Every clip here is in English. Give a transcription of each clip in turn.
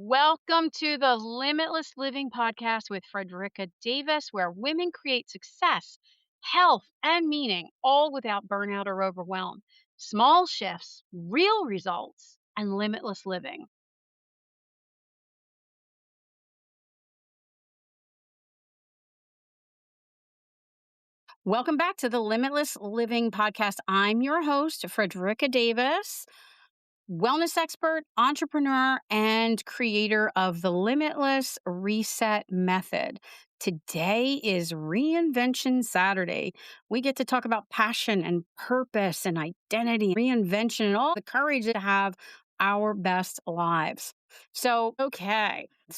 Welcome to the Limitless Living podcast with Fredricka Davis, where women create success, health, and meaning, all without burnout or overwhelm. Small shifts, real results, and limitless living. Welcome back to the Limitless Living podcast. I'm your host, Fredricka Davis, wellness expert, entrepreneur, and creator of the Limitless Reset Method. Today is Reinvention Saturday. We get to talk about passion and purpose and identity, reinvention, and all the courage to have our best lives. So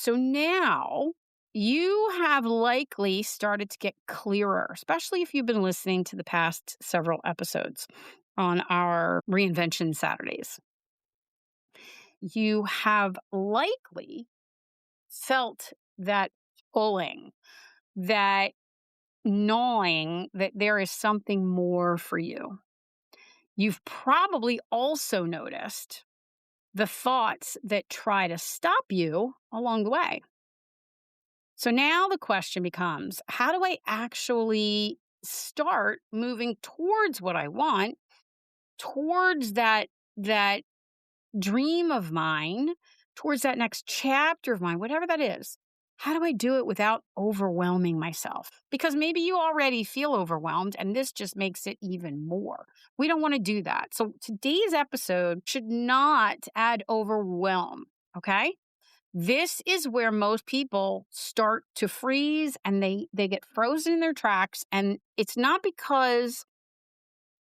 now you have likely started to get clearer, especially if you've been listening to the past several episodes on our Reinvention Saturdays. You have likely felt that pulling, that gnawing that there is something more for you. You've probably also noticed the thoughts that try to stop you along the way. So now the question becomes, how do I actually start moving towards what I want, towards that dream of mine, towards that next chapter of mine, whatever that is? How do I do it without overwhelming myself? Because maybe you already feel overwhelmed and this just makes it even more. We don't want to do that. So today's episode should not add overwhelm. Okay. This is where most people start to freeze and they get frozen in their tracks. And it's not because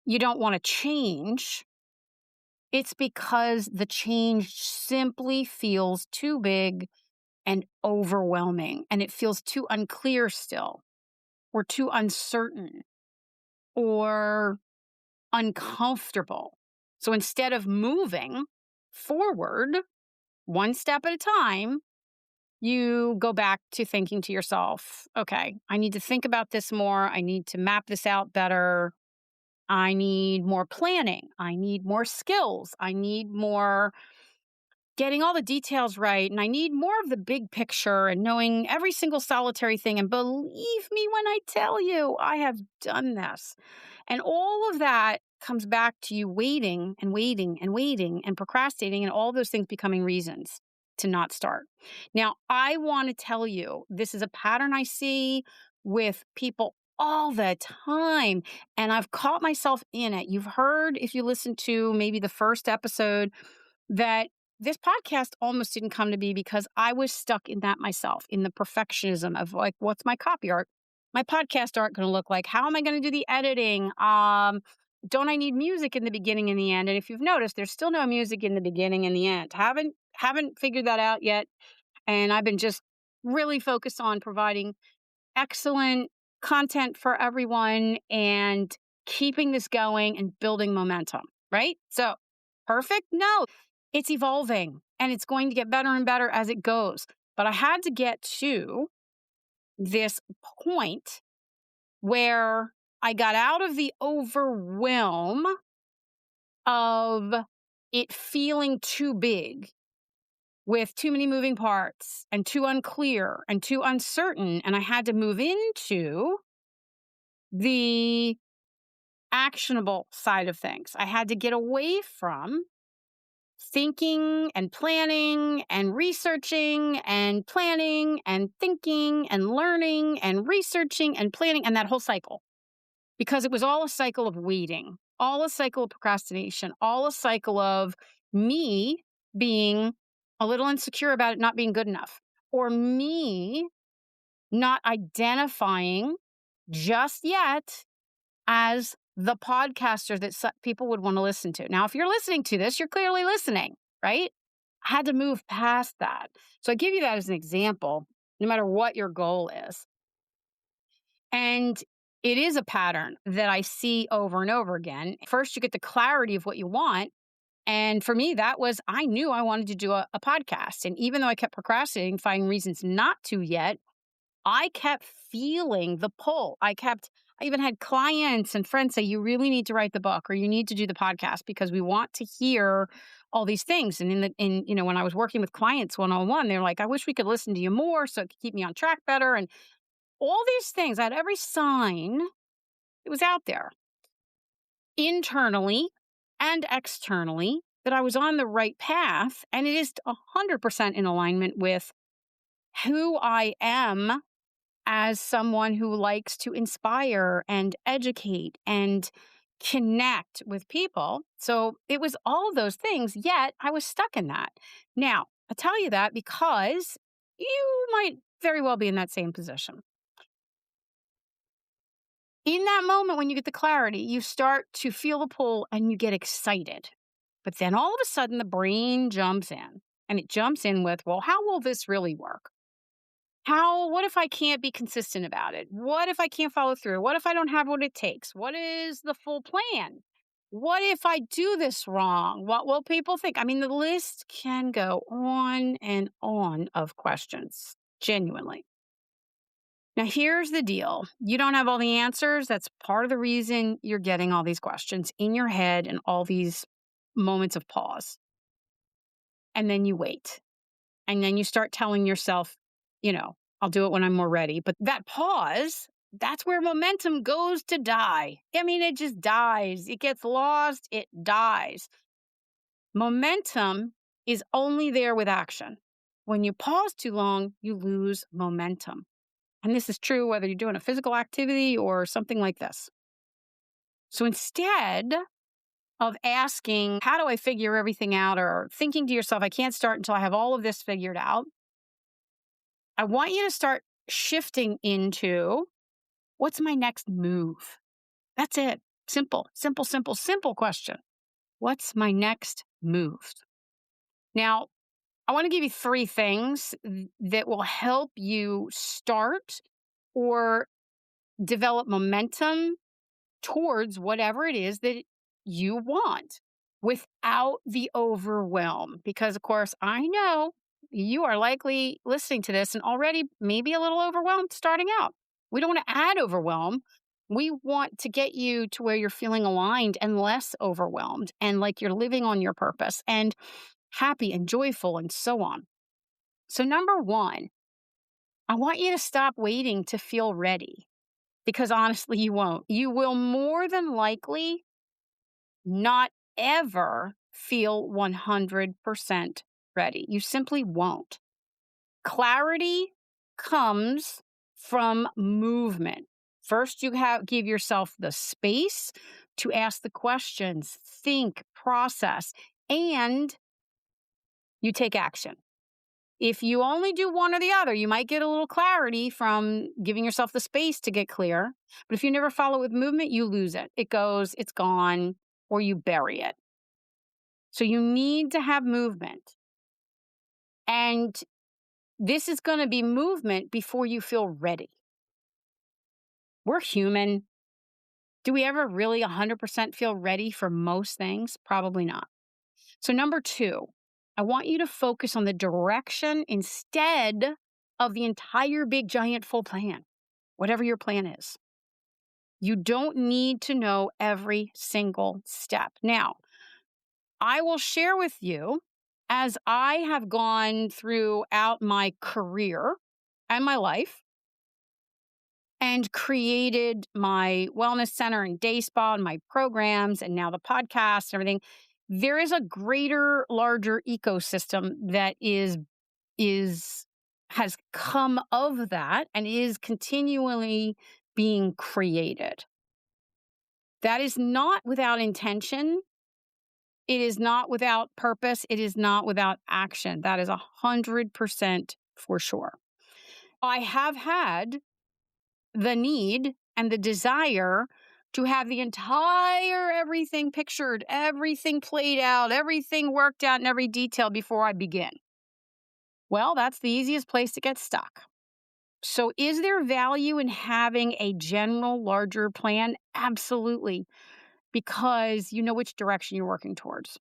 you don't want to change. It's because the change simply feels too big and overwhelming, and it feels too unclear still, or too uncertain, or uncomfortable. So instead of moving forward one step at a time, you go back to thinking to yourself, okay, I need to think about this more. I need to map this out better. I need more planning. I need more skills. I need more getting all the details right. And I need more of the big picture and knowing every single solitary thing. And believe me when I tell you, I have done this. And all of that comes back to you waiting and waiting and waiting and procrastinating and all those things becoming reasons to not start. Now, I want to tell you, this is a pattern I see with people all the time. And I've caught myself in it. You've heard, if you listen to maybe the first episode, that this podcast almost didn't come to be because I was stuck in that myself, in the perfectionism of like, what's my copy art? My podcast art going to look like? How am I going to do the editing? Don't I need music in the beginning and the end? And if you've noticed, there's still no music in the beginning and the end. Haven't figured that out yet. And I've been just really focused on providing excellent content for everyone and keeping this going and building momentum, right? So perfect? No, it's evolving and it's going to get better and better as it goes. But I had to get to this point where I got out of the overwhelm of it feeling too big with too many moving parts and too unclear and too uncertain. And I had to move into the actionable side of things. I had to get away from thinking and planning and researching and planning and thinking and learning and researching and planning and that whole cycle. Because it was all a cycle of waiting, all a cycle of procrastination, all a cycle of me being a little insecure about it not being good enough, or me not identifying just yet as the podcaster that people would want to listen to. Now, if you're listening to this, you're clearly listening, right? I had to move past that. So I give you that as an example, no matter what your goal is. And it is a pattern that I see over and over again. First, you get the clarity of what you want. And for me, that was, I knew I wanted to do a podcast. And even though I kept procrastinating, finding reasons not to yet, I kept feeling the pull. I even had clients and friends say, you really need to write the book or you need to do the podcast because we want to hear all these things. And when I was working with clients one on one, they're like, I wish we could listen to you more so it could keep me on track better. And all these things, I had every sign that was out there internally and externally that I was on the right path. And it is 100% in alignment with who I am as someone who likes to inspire and educate and connect with people. So it was all those things, yet I was stuck in that. Now, I tell you that because you might very well be in that same position. In that moment, when you get the clarity, you start to feel the pull and you get excited. But then all of a sudden, the brain jumps in and it jumps in with, well, how will this really work? What if I can't be consistent about it? What if I can't follow through? What if I don't have what it takes? What is the full plan? What if I do this wrong? What will people think? I mean, the list can go on and on of questions, genuinely. Now, here's the deal. You don't have all the answers. That's part of the reason you're getting all these questions in your head and all these moments of pause. And then you wait. And then you start telling yourself, I'll do it when I'm more ready. But that pause, that's where momentum goes to die. I mean, it just dies. It gets lost. It dies. Momentum is only there with action. When you pause too long, you lose momentum. And this is true whether you're doing a physical activity or something like this. So instead of asking, how do I figure everything out? Or thinking to yourself, I can't start until I have all of this figured out. I want you to start shifting into what's my next move? That's it. Simple, simple, simple, simple question. What's my next move? Now, I want to give you 3 things that will help you start or develop momentum towards whatever it is that you want without the overwhelm. Because, of course, I know you are likely listening to this and already maybe a little overwhelmed starting out. We don't want to add overwhelm. We want to get you to where you're feeling aligned and less overwhelmed and like you're living on your purpose and happy and joyful and so on. So, number 1, I want you to stop waiting to feel ready because honestly, you won't. You will more than likely not ever feel 100% ready. You simply won't. Clarity comes from movement. First, give yourself the space to ask the questions, think, process, and you take action. If you only do one or the other, you might get a little clarity from giving yourself the space to get clear. But if you never follow with movement, you lose it. It goes, it's gone, or you bury it. So you need to have movement. And this is going to be movement before you feel ready. We're human. Do we ever really 100% feel ready for most things? Probably not. So number 2, I want you to focus on the direction instead of the entire big giant full plan, whatever your plan is. You don't need to know every single step. Now, I will share with you as I have gone throughout my career and my life and created my wellness center and day spa and my programs and now the podcast and everything. There is a greater, larger ecosystem that has come of that and is continually being created. That is not without intention. It is not without purpose. It is not without action. That is 100% for sure. I have had the need and the desire to have the entire everything pictured, everything played out, everything worked out in every detail before I begin. Well, that's the easiest place to get stuck. So is there value in having a general, larger plan? Absolutely, because you know which direction you're working towards.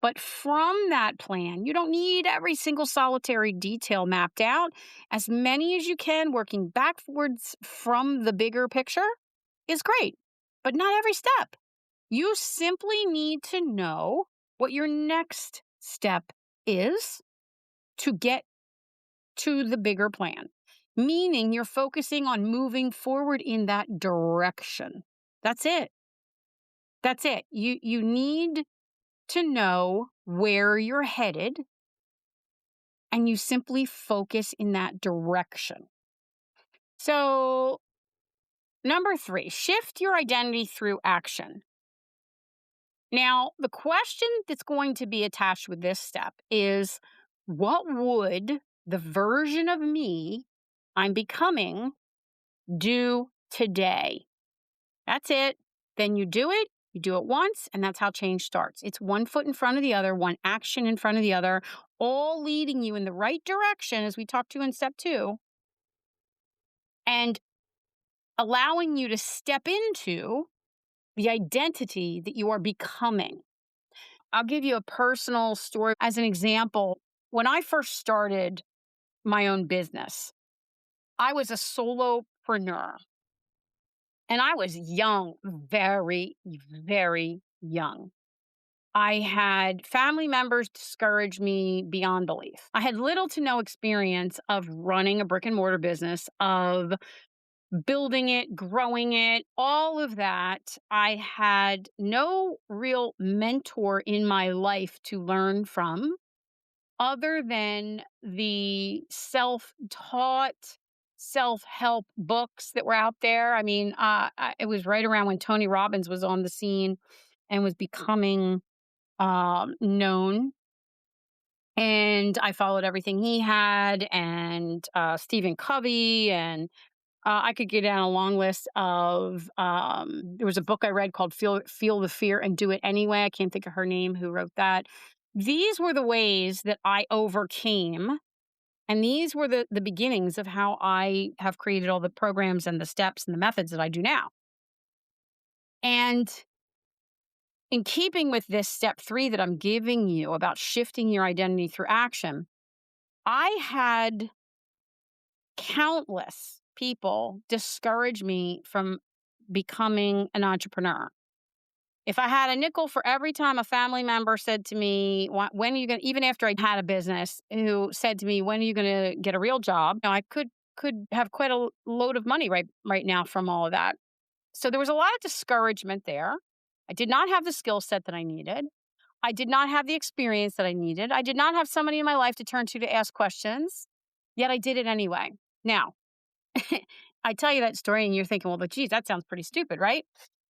But from that plan, you don't need every single solitary detail mapped out. As many as you can, working backwards from the bigger picture is great, but not every step. You simply need to know what your next step is to get to the bigger plan, meaning you're focusing on moving forward in that direction. That's it. That's it. You need to know where you're headed and you simply focus in that direction. So, number 3, shift your identity through action. Now, the question that's going to be attached with this step is, what would the version of me I'm becoming do today? That's it. Then you do it once, and that's how change starts. It's one foot in front of the other, one action in front of the other, all leading you in the right direction, as we talked to in step 2, and allowing you to step into the identity that you are becoming. I'll give you a personal story as an example. When I first started my own business, I was a solopreneur and I was young, very, very young. I had family members discourage me beyond belief. I had little to no experience of running a brick and mortar business, of building it, growing it, all of that. I had no real mentor in my life to learn from other than the self taught, self help books that were out there. I mean, it was right around when Tony Robbins was on the scene and was becoming known. And I followed everything he had, and Stephen Covey, and I could get down a long list of. There was a book I read called "Feel the Fear and Do It Anyway." I can't think of her name who wrote that. These were the ways that I overcame, and these were the beginnings of how I have created all the programs and the steps and the methods that I do now. And in keeping with this step 3 that I'm giving you about shifting your identity through action, I had countless people discourage me from becoming an entrepreneur. If I had a nickel for every time a family member said to me, when are you going to, even after I had a business, who said to me, when are you going to get a real job? I could have quite a load of money right now from all of that. So there was a lot of discouragement there. I did not have the skill set that I needed. I did not have the experience that I needed. I did not have somebody in my life to turn to ask questions, yet I did it anyway. Now, I tell you that story and you're thinking, well, but geez, that sounds pretty stupid, right?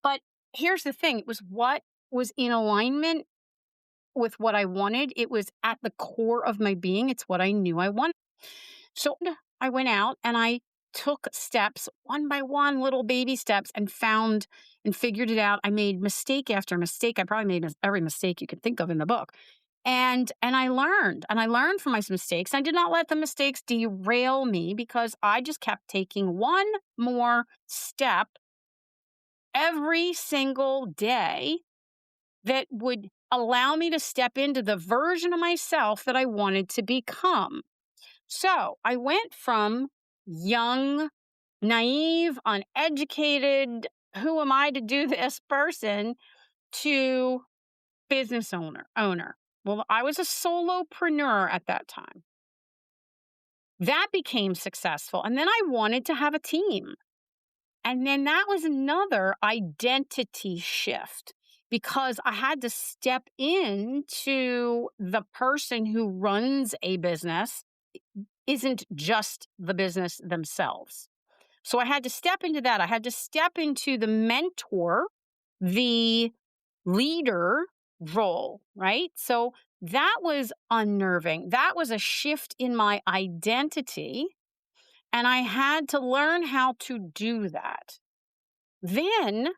But here's the thing. It was what was in alignment with what I wanted. It was at the core of my being. It's what I knew I wanted. So I went out and I took steps one by one, little baby steps, and found and figured it out. I made mistake after mistake. I probably made every mistake you could think of in the book. And I learned from my mistakes. I did not let the mistakes derail me because I just kept taking one more step every single day that would allow me to step into the version of myself that I wanted to become. So I went from young, naive, uneducated, who am I to do this person, to business owner. Well, I was a solopreneur at that time. That became successful. And then I wanted to have a team. And then that was another identity shift because I had to step into the person who runs a business isn't just the business themselves. So I had to step into that. I had to step into the mentor, the leader role, right? So that was unnerving. That was a shift in my identity. And I had to learn how to do that. Then,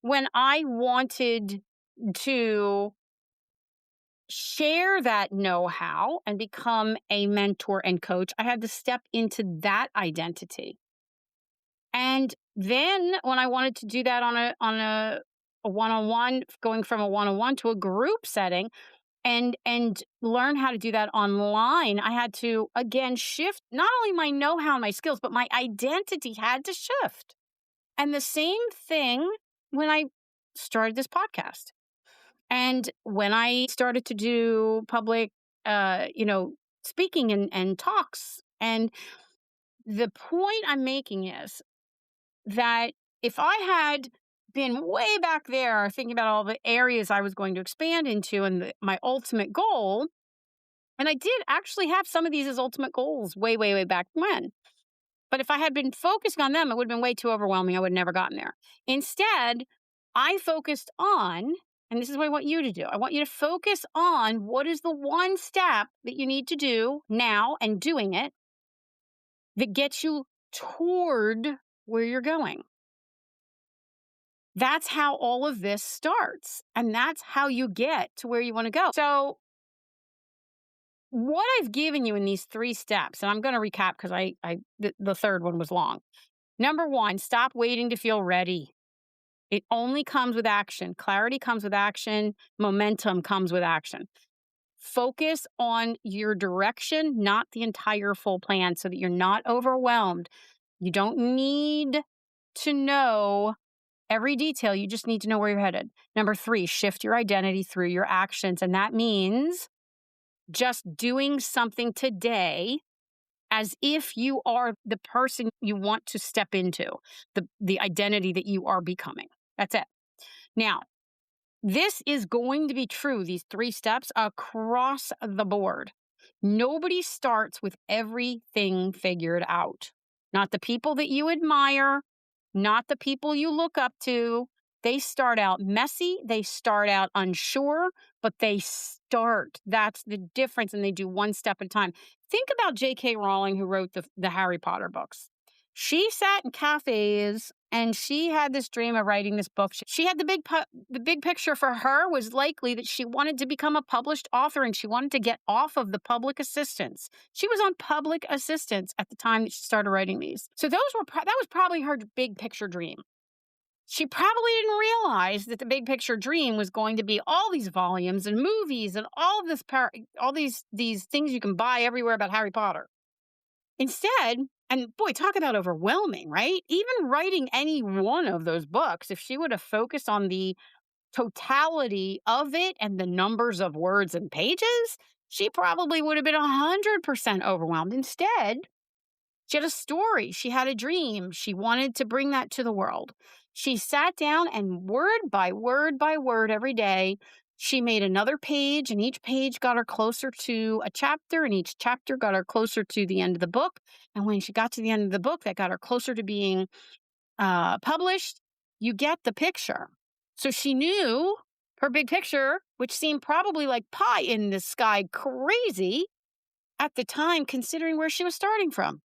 when I wanted to share that know how and become a mentor and coach, I had to step into that identity. And then when I wanted to do that on a one-on-one, going from a one-on-one to a group setting and learn how to do that online, I had to again shift not only my know-how and my skills, but my identity had to shift. And the same thing when I started this podcast. And when I started to do public, speaking and talks, and the point I'm making is that if I had been way back there thinking about all the areas I was going to expand into and my ultimate goal, and I did actually have some of these as ultimate goals way, way, way back when. But if I had been focusing on them, it would have been way too overwhelming. I would have never gotten there. Instead, I focused on, and this is what I want you to do. I want you to focus on what is the one step that you need to do now and doing it that gets you toward where you're going. That's how all of this starts. And that's how you get to where you want to go. So, what I've given you in these 3 steps, and I'm going to recap because the third one was long. Number 1, stop waiting to feel ready. It only comes with action. Clarity comes with action. Momentum comes with action. Focus on your direction, not the entire full plan, so that you're not overwhelmed. You don't need to know every detail. You just need to know where you're headed. Number 3, shift your identity through your actions. And that means just doing something today as if you are the person you want to step into, the identity that you are becoming. That's it. Now, this is going to be true, these 3 steps across the board. Nobody starts with everything figured out. Not the people that you admire, not the people you look up to. They start out messy, they start out unsure, but they start. That's the difference, and they do one step at a time. Think about J.K. Rowling, who wrote the Harry Potter books. She sat in cafes and she had this dream of writing this book. She had the big picture for her was likely that she wanted to become a published author and she wanted to get off of the public assistance. She was on public assistance at the time that she started writing these. So that was probably her big picture dream. She probably didn't realize that the big picture dream was going to be all these volumes and movies and all these things you can buy everywhere about Harry Potter. Instead, and boy, talk about overwhelming, right? Even writing any one of those books, if she would have focused on the totality of it and the numbers of words and pages, she probably would have been 100% overwhelmed. Instead, she had a story. She had a dream. She wanted to bring that to the world. She sat down and word by word by word every day, she made another page, and each page got her closer to a chapter, and each chapter got her closer to the end of the book. And when she got to the end of the book, that got her closer to being published. You get the picture. So she knew her big picture, which seemed probably like pie in the sky crazy at the time, considering where she was starting from,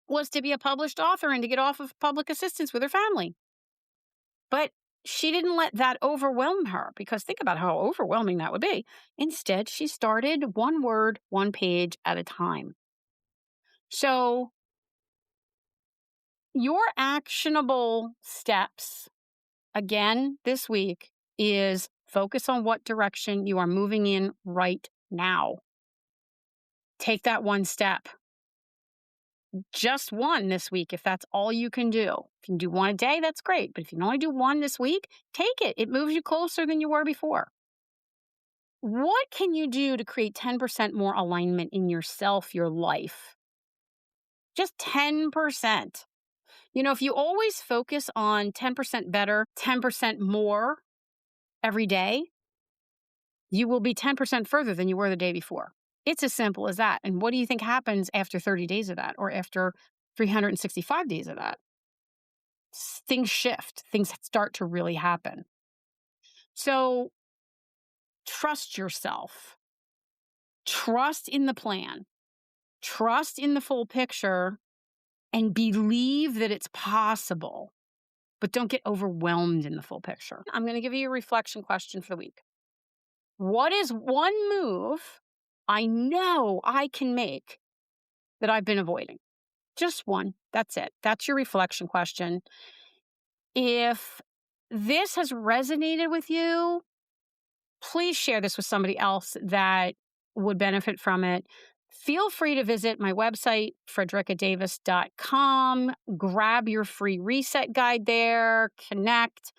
was to be a published author and to get off of public assistance with her family. But she didn't let that overwhelm her, because think about how overwhelming that would be. Instead, she started one word, one page at a time. So your actionable steps, again, this week, is focus on what direction you are moving in right now. Take that one step. Just one this week, if that's all you can do. If you can do one a day, that's great. But if you can only do one this week, take it. It moves you closer than you were before. What can you do to create 10% more alignment in yourself, your life? Just 10%. If you always focus on 10% better, 10% more every day, you will be 10% further than you were the day before. It's as simple as that. And what do you think happens after 30 days of that, or after 365 days of that? Things shift. Things start to really happen. So trust yourself. Trust in the plan. Trust in the full picture, and believe that it's possible. But don't get overwhelmed in the full picture. I'm going to give you a reflection question for the week. What is one move I know I can make that I've been avoiding? Just one. That's it. That's your reflection question. If this has resonated with you, please share this with somebody else that would benefit from it. Feel free to visit my website, fredrickadavis.com. Grab your free reset guide there, connect.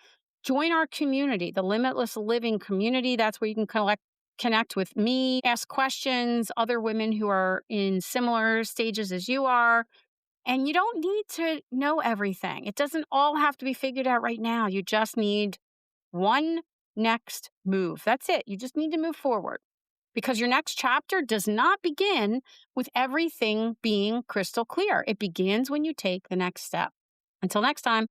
Join our community, the Limitless Living community. That's where you can connect with me, ask questions, other women who are in similar stages as you are. And you don't need to know everything. It doesn't all have to be figured out right now. You just need one next move. That's it. You just need to move forward because your next chapter does not begin with everything being crystal clear. It begins when you take the next step. Until next time.